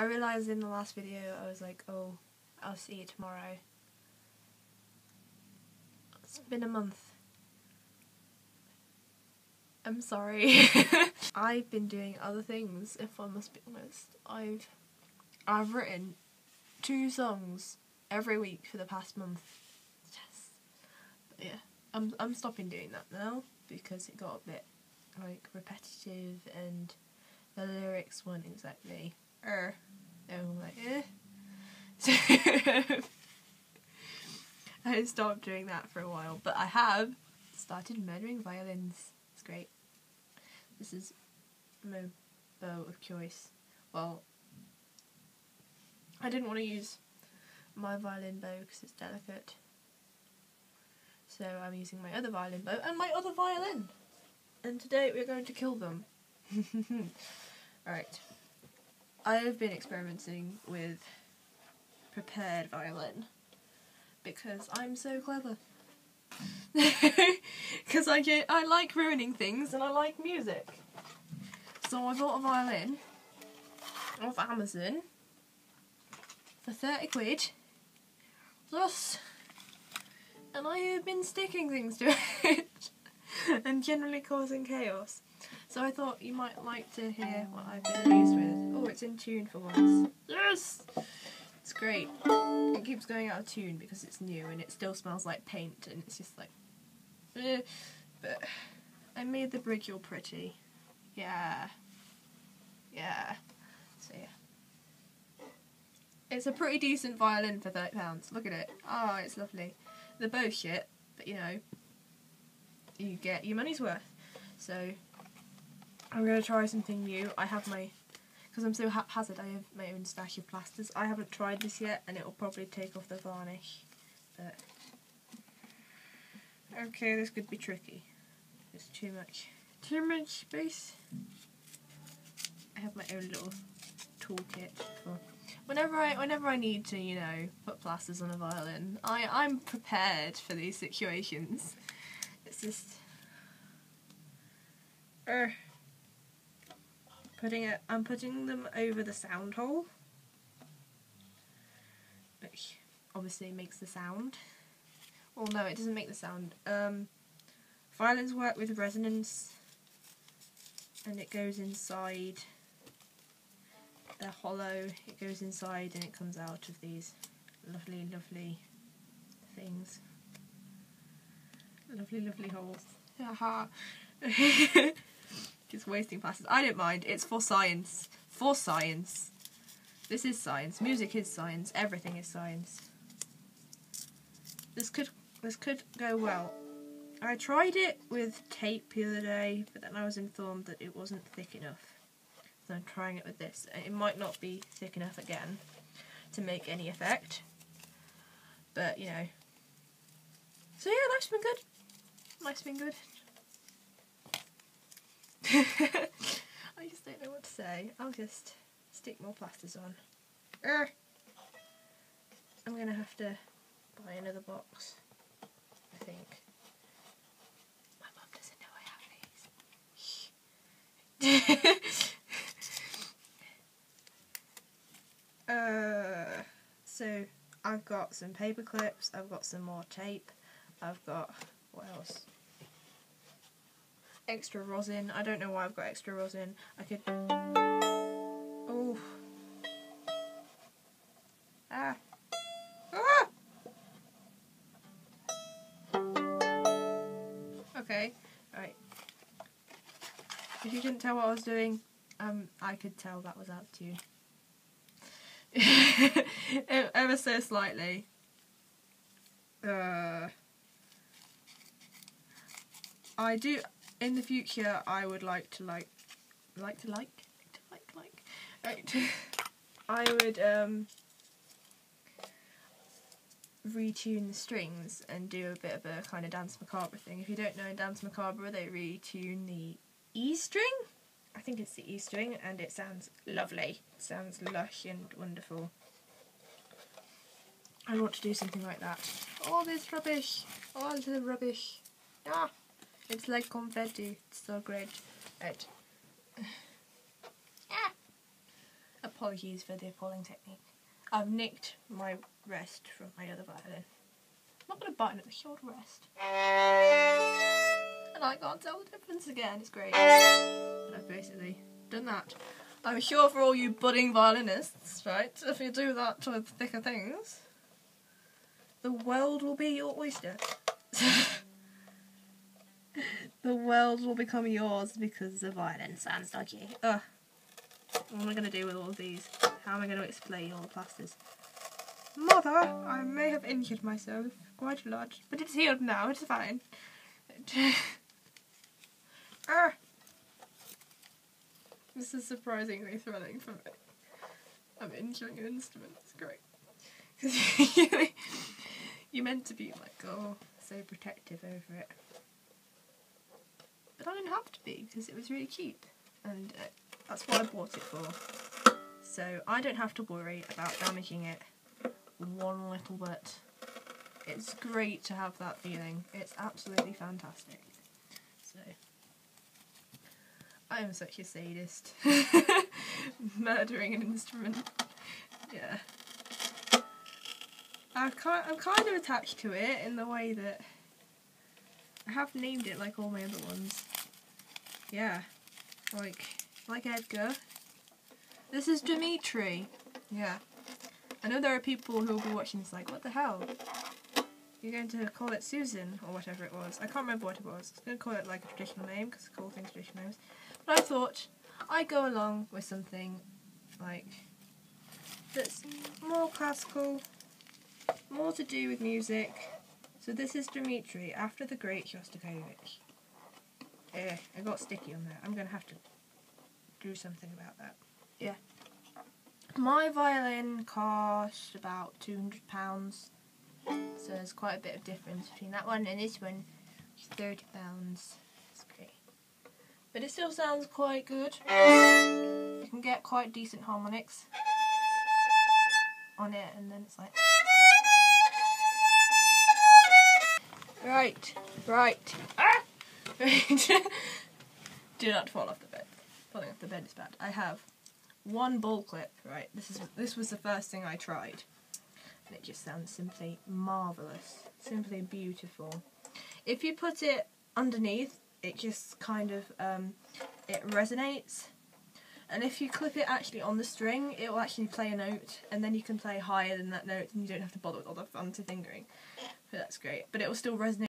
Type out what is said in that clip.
I realised in the last video I was like, oh, I'll see you tomorrow. It's been a month. I'm sorry. I've been doing other things, if I must be honest. I've written 2 songs every week for the past month. Yes. But yeah, I'm stopping doing that now because it got a bit like repetitive and the lyrics weren't exactly they were like So I stopped doing that for a while, but I have started murdering violins. It's great. This is my bow of choice. Well, I didn't want to use my violin bow because it's delicate, so I'm using my other violin bow and my other violin, and today we're going to kill them. Alright, I have been experimenting with prepared violin because I'm so clever. Because I like ruining things and I like music. So I bought a violin off Amazon for 30 quid. Plus, and I have been sticking things to it and generally causing chaos. So I thought you might like to hear what I've been amused with. Oh, it's in tune for once. Yes! It's great. It keeps going out of tune because it's new and it still smells like paint and it's just like but I made the bridge all pretty. Yeah. Yeah. So yeah. It's a pretty decent violin for £30. Look at it. Oh, it's lovely. They're both shit, but you know, you get your money's worth. So I'm going to try something new. I have because I'm so haphazard, I have my own stash of plasters. I haven't tried this yet and it will probably take off the varnish. But okay, this could be tricky. There's too much space. I have my own little toolkit for whenever I need to, you know, put plasters on a violin. I'm prepared for these situations. It's just I'm putting them over the sound hole, which obviously makes the sound. Well, no, it doesn't make the sound. Violins work with resonance, and it goes inside. They're hollow. It goes inside, and it comes out of these lovely, lovely things. Lovely, lovely holes. Haha. Just wasting plasters. I don't mind. It's for science. For science. This is science. Music is science. Everything is science. This could go well. I tried it with tape the other day, but then I was informed that it wasn't thick enough. So I'm trying it with this. It might not be thick enough again to make any effect. But, you know. So yeah, life's been good. Life's been good. I just don't know what to say. I'll just stick more plasters on. I'm gonna have to buy another box, I think. My mum doesn't know I have these. So I've got some paper clips, I've got some more tape, I've got, what else? Extra rosin. I don't know why I've got extra rosin. I could... Oh. Ah. Ah! Okay. Right. If you couldn't tell what I was doing, I could tell that was out of tune. Ever so slightly. I do... In the future, I would like to I would retune the strings and do a bit of a kind of dance macabre thing. If you don't know, in dance macabre they retune the E string. I think it's the E string, and it sounds lovely. It sounds lush and wonderful. I want to do something like that. All this rubbish, all the rubbish. Ah. It's like confetti. It's so great. Right. Ah. Apologies for the appalling technique. I've nicked my rest from my other violin. I'm not going to button it, the short rest. And I can't tell the difference again, it's great. But I've basically done that. I'm sure for all you budding violinists, right, if you do that with thicker things, the world will be your oyster. The world will become yours because the violin sounds dodgy. Ugh. What am I going to do with all of these? How am I going to explain all the plasters? Mother, I may have injured myself quite a lot, but it's healed now, it's fine. This is surprisingly thrilling for me. I'm injuring an instrument, it's great. Because you're meant to be like, oh, so protective over it. But I didn't have to be, because it was really cheap. And that's what I bought it for. So I don't have to worry about damaging it one little bit. It's great to have that feeling. It's absolutely fantastic. So I am such a sadist. Murdering an instrument. Yeah. I'm kind of attached to it in the way that I have named it like all my other ones. Yeah. Like Edgar. This is Dmitri. Yeah. I know there are people who will be watching this like, what the hell? You're going to call it Susan, or whatever it was. I can't remember what it was. I was going to call it like a traditional name, because I call things traditional names. But I thought I'd go along with something like that's more classical, more to do with music. So this is Dmitri, after the great Shostakovich. I got sticky on there. I'm going to have to do something about that. Yeah. My violin cost about £200. So there's quite a bit of difference between that one and this one, which is £30. It's great. But it still sounds quite good. You can get quite decent harmonics on it, and then it's like... Right. Ah! Do not fall off the bed. Falling off the bed is bad. I have one ball clip, right? This was the first thing I tried. And it just sounds simply marvellous. Simply beautiful. If you put it underneath, it just kind of, it resonates. And if you clip it actually on the string, it will actually play a note, and then you can play higher than that note, and you don't have to bother with all the fancy fingering. So that's great. But it will still resonate